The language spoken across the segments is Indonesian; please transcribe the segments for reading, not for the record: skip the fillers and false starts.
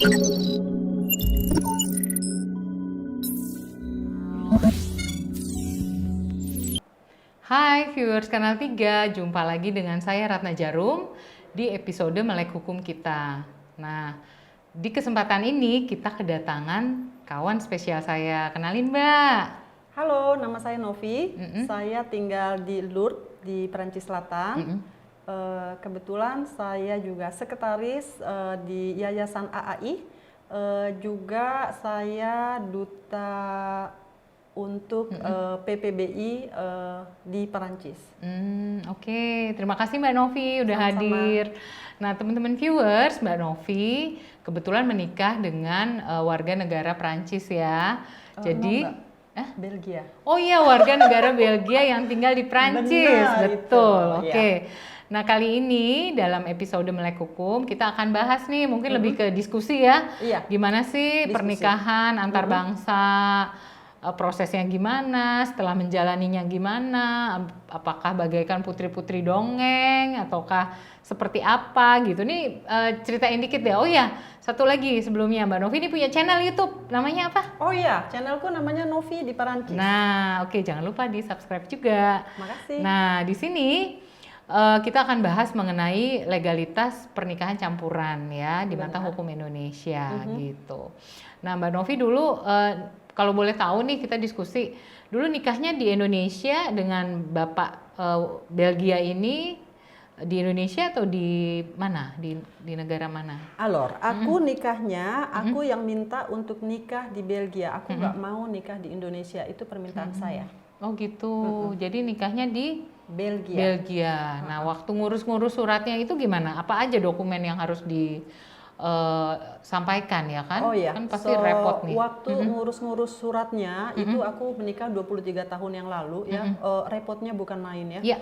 Hai viewers Kanal 3, jumpa lagi dengan saya Ratna Jarum di episode Melek Hukum kita. Nah, di kesempatan ini kita kedatangan kawan spesial saya. Kenalin Mbak. Halo, nama saya Novi. Saya tinggal di Lourdes, di Perancis Selatan. Kebetulan saya juga sekretaris di Yayasan AAI. Juga saya duta untuk PPBI di Perancis. Oke, terima kasih Mbak Novi udah Sama-sama. hadir. Nah, teman-teman viewers, Mbak Novi kebetulan menikah dengan warga negara Perancis ya. Jadi, Belgia. oh iya, warga negara Belgia yang tinggal di Perancis. Benar, Betul. itu, Oke. Nah, kali ini dalam episode Melek Hukum kita akan bahas nih, mungkin lebih ke diskusi ya. Iya. Gimana sih Diskusi. pernikahan antar bangsa? Prosesnya gimana, setelah menjalaninya gimana, apakah bagaikan putri-putri dongeng, ataukah seperti apa gitu. Nih ceritain dikit deh. Oh ya, satu lagi sebelumnya Mbak Novi ini punya channel YouTube, namanya apa? Oh iya, channelku namanya Novi di Perancis. Nah, oke, jangan lupa di subscribe juga. Makasih. Nah, di sini kita akan bahas mengenai legalitas pernikahan campuran ya di mata hukum Indonesia gitu. Nah, Mbak Novi dulu kalau boleh tahu nih kita diskusi dulu nikahnya di Indonesia dengan Bapak Belgia ini di Indonesia atau di mana? Di negara mana? Alor, aku nikahnya, aku yang minta untuk nikah di Belgia. Aku nggak mau nikah di Indonesia, itu permintaan saya. Oh gitu. Jadi nikahnya di Belgia. Belgia. Nah, waktu ngurus-ngurus suratnya itu gimana? Apa aja dokumen yang harus disampaikan ya kan? Oh iya, Kan pasti repot nih. Waktu ngurus-ngurus suratnya, itu aku menikah 23 tahun yang lalu ya. Repotnya bukan main ya. Iya.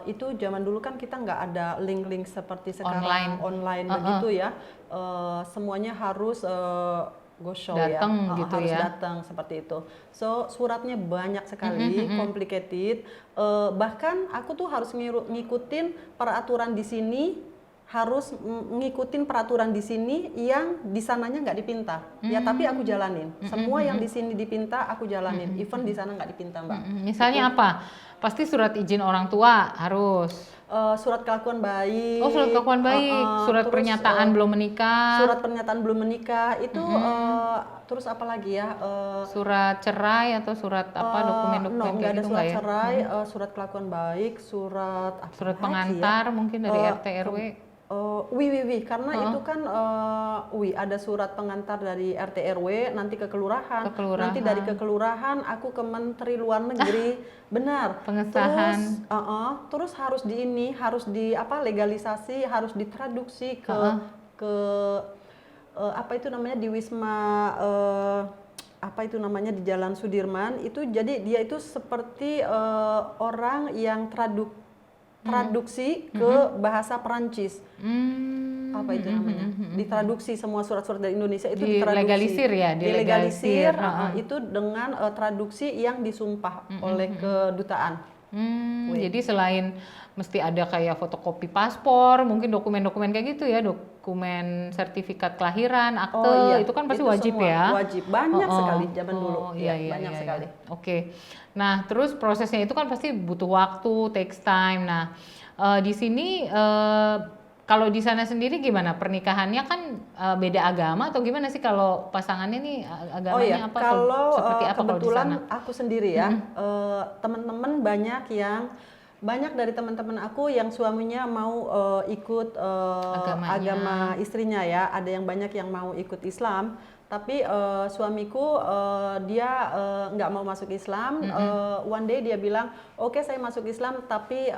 Itu zaman dulu kan kita nggak ada link-link seperti sekarang online begitu ya. Semuanya harus go show Datang ya, gitu harus ya. datang seperti itu. So suratnya banyak sekali, complicated. Bahkan aku tuh harus ngikutin peraturan di sini, harus ngikutin peraturan di sini yang di sananya nggak dipinta. Ya tapi aku jalanin. Semua yang di sini dipinta aku jalanin. Even di sana nggak dipinta, Mbak. Misalnya apa? Pasti surat izin orang tua harus. Surat kelakuan baik. Oh, surat kelakuan baik. Surat terus, pernyataan belum menikah. Surat pernyataan belum menikah itu terus apa lagi ya? Surat cerai atau surat apa dokumen-dokumen nggak kayak ada gitu surat nggak ya? cerai, surat kelakuan baik, surat apa Surat lagi pengantar ya? mungkin dari RT RW. Karena itu kan ada surat pengantar dari RT RW nanti ke kelurahan. Nanti dari ke kelurahan aku ke Menteri Luar Negeri. Benar. Pengesahan. Terus harus di legalisasi, harus ditraduksi ke apa itu namanya di Wisma apa itu namanya di Jalan Sudirman itu. Jadi dia itu seperti orang yang traduksi ke bahasa Perancis. Apa itu namanya? Ditraduksi semua surat-surat dari Indonesia itu Dilegalisir ya? Dilegalisir itu dengan traduksi yang disumpah oleh kedutaan. Jadi selain mesti ada kayak fotokopi paspor, mungkin dokumen-dokumen kayak gitu ya, dokumen sertifikat kelahiran, akte, itu kan pasti itu wajib semua ya? Wajib, banyak sekali zaman dulu. Iya, banyak sekali. Oke. Nah, terus prosesnya itu kan pasti butuh waktu, takes time. Nah, di sini kalau di sana sendiri gimana? Pernikahannya kan beda agama atau gimana sih kalau pasangannya nih agamanya apa? Kalau seperti apa kebetulan kalau di sana? aku sendiri ya, teman-teman banyak dari teman-teman aku yang suaminya mau ikut agama istrinya ya. Ada yang banyak yang mau ikut Islam. Tapi suamiku dia nggak mau masuk Islam. One day dia bilang, oke, saya masuk Islam, tapi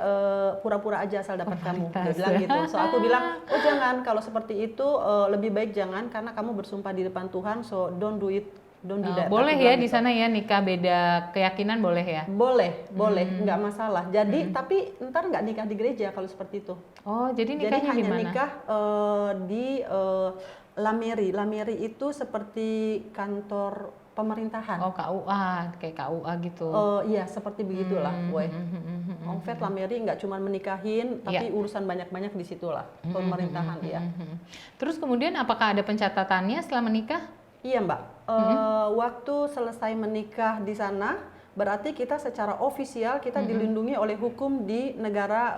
pura-pura aja asal dapat kamu. Dia bilang gitu. So aku bilang, oh jangan, kalau seperti itu lebih baik jangan, karena kamu bersumpah di depan Tuhan. So don't do it. Boleh ya di sana ya nikah beda keyakinan boleh ya? Boleh, nggak masalah. Jadi tapi ntar nggak nikah di gereja kalau seperti itu. Oh, jadi nikahnya hanya gimana? Nikah di La Mairie. La Mairie itu seperti kantor pemerintahan. Oh, KUA, kayak KUA gitu. Iya, seperti begitulah, boy. Ongvet Lameri nggak cuma menikahin, tapi urusan banyak-banyak di situlah, pemerintahan ya. Terus kemudian apakah ada pencatatannya setelah menikah? Iya, Mbak. Waktu selesai menikah di sana, berarti kita secara ofisial kita dilindungi oleh hukum di negara,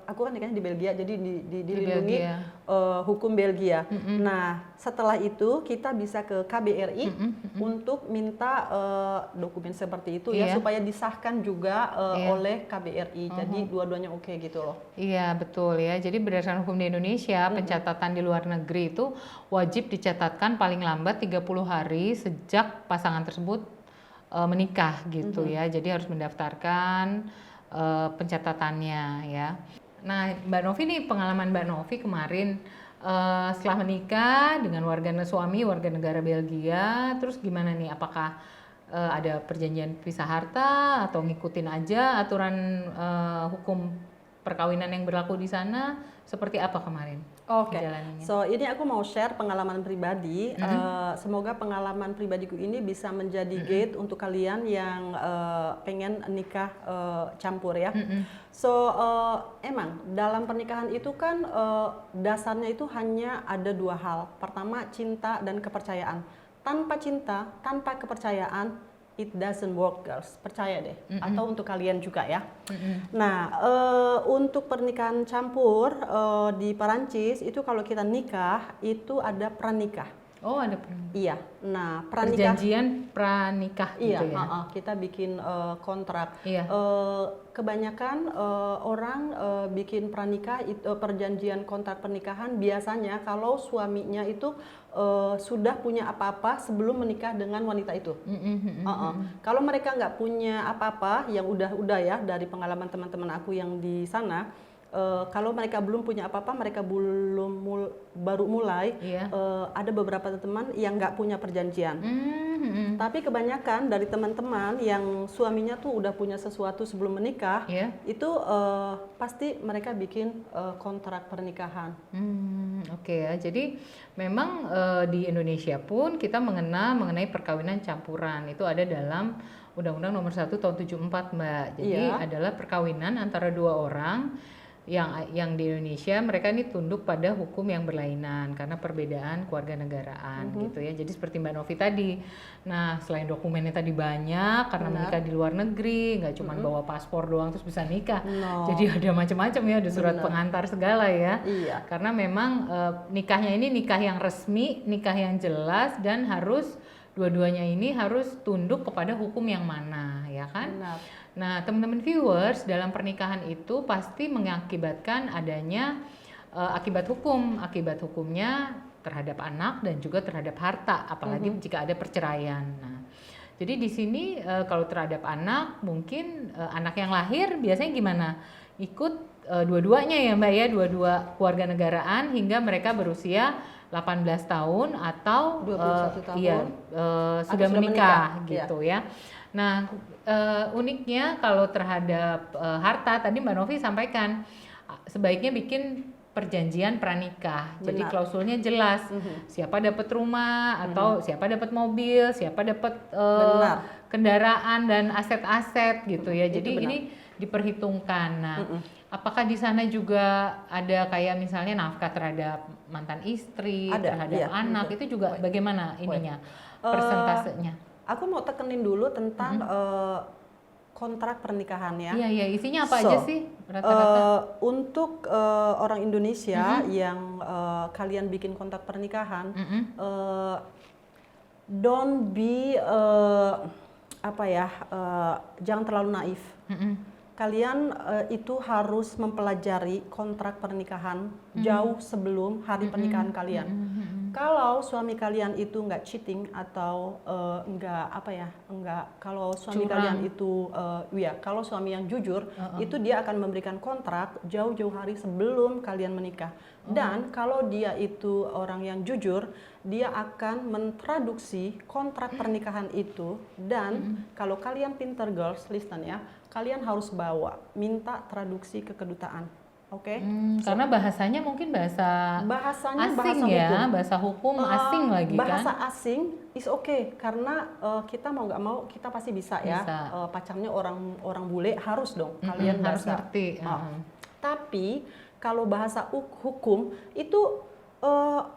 aku kan nikahnya di Belgia, jadi dilindungi hukum Belgia. Nah, setelah itu kita bisa ke KBRI untuk minta dokumen seperti itu ya, supaya disahkan juga oleh KBRI. Jadi dua-duanya oke gitu loh. Iya, betul ya. Jadi berdasarkan hukum di Indonesia, pencatatan di luar negeri itu wajib dicatatkan paling lambat 30 hari sejak pasangan tersebut menikah gitu ya. Jadi harus mendaftarkan pencatatannya ya. Nah, Mbak Novi nih, pengalaman Mbak Novi kemarin setelah menikah dengan warga negara Belgia, terus gimana nih? Apakah ada perjanjian pisah harta atau ngikutin aja aturan hukum perkawinan yang berlaku di sana? Seperti apa kemarin? Oke, so ini aku mau share pengalaman pribadi. Semoga pengalaman pribadiku ini bisa menjadi gate untuk kalian yang pengen nikah campur ya. So emang dalam pernikahan itu kan dasarnya itu hanya ada dua hal. Pertama, cinta dan kepercayaan. Tanpa cinta, tanpa kepercayaan, it doesn't work, girls. Percaya deh. Atau untuk kalian juga ya. Nah, untuk pernikahan campur di Perancis itu kalau kita nikah itu ada pranikah. Oh, ada pranikah. Iya. Nah, pranikah. Perjanjian pranikah Iya, gitu ya. Kita bikin kontrak. Iya. Kebanyakan orang bikin pranikah, perjanjian kontrak pernikahan biasanya kalau suaminya itu sudah punya apa-apa sebelum menikah dengan wanita itu. Kalau mereka nggak punya apa-apa, yang udah ya dari pengalaman teman-teman aku yang di sana, kalau mereka belum punya apa-apa, mereka baru mulai. Ada beberapa teman yang nggak punya perjanjian. Tapi kebanyakan dari teman-teman yang suaminya tuh udah punya sesuatu sebelum menikah, itu pasti mereka bikin kontrak pernikahan. Oke ya, jadi memang di Indonesia pun kita mengenai perkawinan campuran. Itu ada dalam Undang-Undang Nomor 1 Tahun 74, Mbak. Jadi adalah perkawinan antara dua orang yang di Indonesia mereka ini tunduk pada hukum yang berlainan karena perbedaan kewarganegaraan gitu ya. Jadi seperti Mbak Novi tadi. Nah, selain dokumennya tadi banyak karena menikah di luar negeri, nggak cuma bawa paspor doang terus bisa nikah. Jadi ada macam-macam ya, ada surat pengantar segala ya. Karena memang nikahnya ini nikah yang resmi, nikah yang jelas, dan harus dua-duanya ini harus tunduk kepada hukum yang mana, ya kan? Nah, teman-teman viewers, dalam pernikahan itu pasti mengakibatkan adanya akibat hukum. Akibat hukumnya terhadap anak dan juga terhadap harta, apalagi jika ada perceraian. Nah, jadi di sini kalau terhadap anak, mungkin anak yang lahir biasanya gimana? Ikut dua-duanya ya Mbak ya, dua-dua keluarga negaraan hingga mereka berusia 18 tahun atau 21 tahun sudah menikah gitu ya. Nah, uniknya kalau terhadap harta, tadi Mbak Novi sampaikan sebaiknya bikin perjanjian pranikah. Jadi klausulnya jelas, siapa dapat rumah atau siapa dapat mobil, siapa dapat kendaraan dan aset-aset gitu ya. Jadi ini diperhitungkan. Nah, apakah di sana juga ada kayak misalnya nafkah terhadap mantan istri, terhadap anak, itu juga bagaimana ininya, persentasenya? Aku mau tekenin dulu tentang kontrak pernikahan ya. Iya, isinya apa aja sih rata-rata? Untuk orang Indonesia yang kalian bikin kontrak pernikahan, don't be jangan terlalu naif. Kalian itu harus mempelajari kontrak pernikahan jauh sebelum hari pernikahan kalian. Kalau suami kalian itu nggak cheating atau kalau suami kalian itu kalau suami yang jujur, itu dia akan memberikan kontrak jauh-jauh hari sebelum kalian menikah. Dan kalau dia itu orang yang jujur, dia akan mentraduksi kontrak pernikahan itu. Dan kalau kalian pinter girls, listen ya, kalian harus minta traduksi ke kedutaan. Oke. Karena bahasanya mungkin Bahasanya asing bahasa ya, hukum. bahasa hukum asing lagi Bahasa kan. asing is okay karena kita mau nggak mau kita pasti bisa ya. Bisa. Pacarnya orang bule harus dong kalian harus bahasa. ngerti. Tapi kalau bahasa hukum itu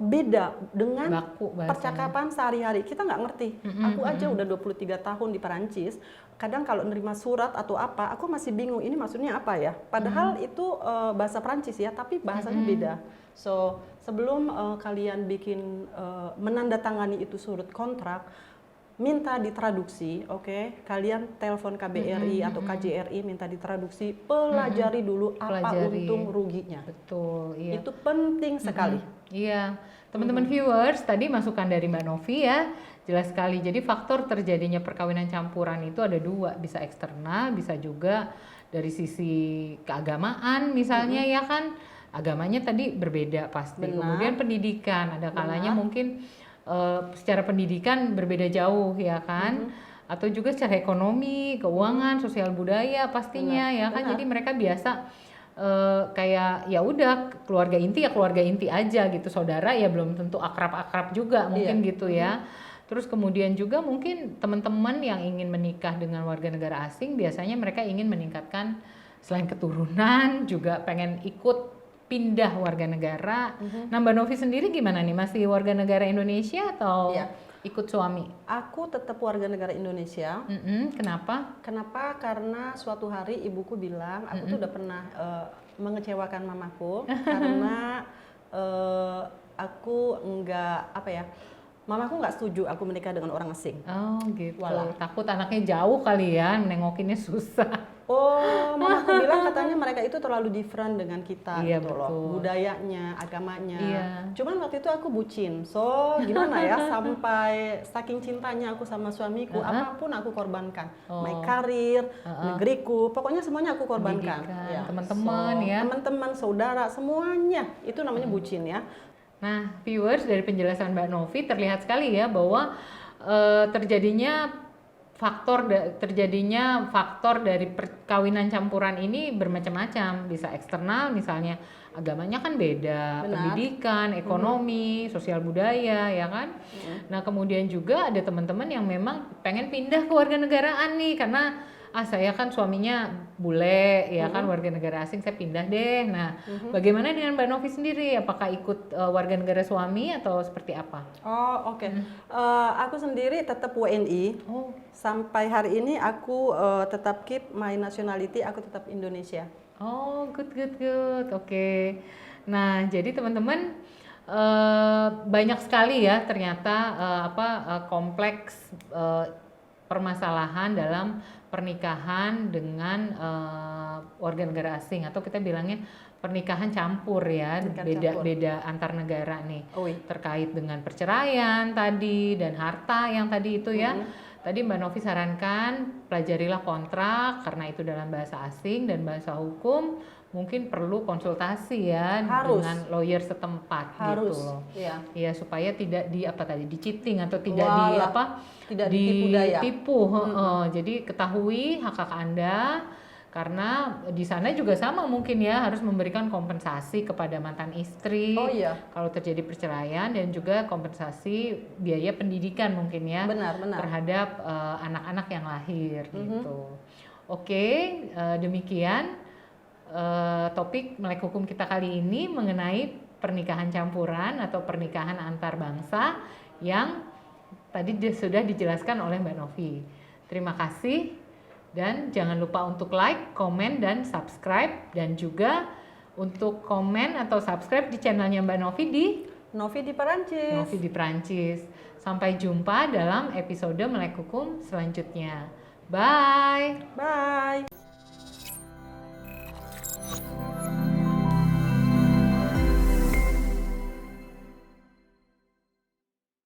beda dengan Baku bahasanya. percakapan sehari-hari. Kita nggak ngerti. Aku aja udah 23 tahun di Perancis. Kadang kalau nerima surat atau apa, aku masih bingung ini maksudnya apa ya. Padahal itu bahasa Perancis ya, tapi bahasanya beda. So sebelum kalian bikin menandatangani itu surat kontrak, minta ditraduksi, oke? Kalian telepon KBRI atau KJRI minta ditraduksi, pelajari dulu apa untung ruginya. Betul, iya. Itu penting sekali. Iya, teman-teman viewers, tadi masukan dari Mbak Novi ya, jelas sekali. Jadi faktor terjadinya perkawinan campuran itu ada dua, bisa eksternal, bisa juga dari sisi keagamaan misalnya ya kan, agamanya tadi berbeda pasti. Benar. Kemudian pendidikan, ada kalanya mungkin secara pendidikan berbeda jauh ya kan, atau juga secara ekonomi, keuangan, sosial budaya pastinya ya kan. Jadi mereka biasa kayak ya udah keluarga inti aja gitu, saudara ya belum tentu akrab juga mungkin gitu ya. Terus kemudian juga mungkin teman-teman yang ingin menikah dengan warga negara asing biasanya mereka ingin meningkatkan selain keturunan juga pengen ikut pindah warga negara. Nah Mbak Novi sendiri gimana nih, masih warga negara Indonesia atau ikut suami? Aku tetap warga negara Indonesia. Kenapa? Kenapa? Karena suatu hari ibuku bilang, aku tuh udah pernah mengecewakan mamaku karena aku mamaku nggak setuju aku menikah dengan orang asing. Oh gitu. Walah. Takut anaknya jauh kali ya, nengokinnya susah. Oh, mamaku bilang katanya mereka itu terlalu different dengan kita Iya, gitu loh. betul. Budayanya, agamanya. Iya. Cuman waktu itu aku bucin. So, gimana ya, sampai saking cintanya aku sama suamiku, apapun aku korbankan. My career, negeriku, pokoknya semuanya aku korbankan. Pendidikan, teman-teman ya. Teman-teman, saudara, semuanya. Itu namanya bucin ya. Nah, viewers, dari penjelasan Mbak Novi terlihat sekali ya bahwa terjadinya faktor dari perkawinan campuran ini bermacam-macam, bisa eksternal misalnya agamanya kan beda, pendidikan, ekonomi, sosial budaya ya kan. Nah kemudian juga ada teman-teman yang memang pengen pindah ke warga negaraan nih karena saya kan suaminya bule ya kan, warga negara asing, saya pindah deh. Nah bagaimana dengan Mbak Novi sendiri, apakah ikut warga negara suami atau seperti apa? Oh oke. Aku sendiri tetap WNI. Sampai hari ini aku tetap keep my nationality, aku tetap Indonesia. Oh, good. Oke. Nah, jadi teman-teman banyak sekali ya ternyata kompleks permasalahan dalam pernikahan dengan warga negara asing, atau kita bilangnya pernikahan campur ya, beda antar negara nih. Terkait dengan perceraian tadi dan harta yang tadi itu ya. Tadi Mbak Novi sarankan pelajarilah kontrak karena itu dalam bahasa asing dan bahasa hukum mungkin perlu konsultasi ya dengan lawyer setempat gitu loh. Ya supaya tidak di-cheating atau tidak ditipu. Jadi ketahui hak-hak Anda, karena di sana juga sama mungkin ya, harus memberikan kompensasi kepada mantan istri kalau terjadi perceraian, dan juga kompensasi biaya pendidikan mungkin ya terhadap anak-anak yang lahir gitu. Oke, demikian topik Melek Hukum kita kali ini mengenai pernikahan campuran atau pernikahan antar bangsa yang tadi sudah dijelaskan oleh Mbak Novi. Terima kasih. Dan jangan lupa untuk like, komen, dan subscribe. Dan juga untuk komen atau subscribe di channelnya Mbak Novi di Novi di Perancis. Novi di Perancis. Sampai jumpa dalam episode Melek Hukum selanjutnya. Bye.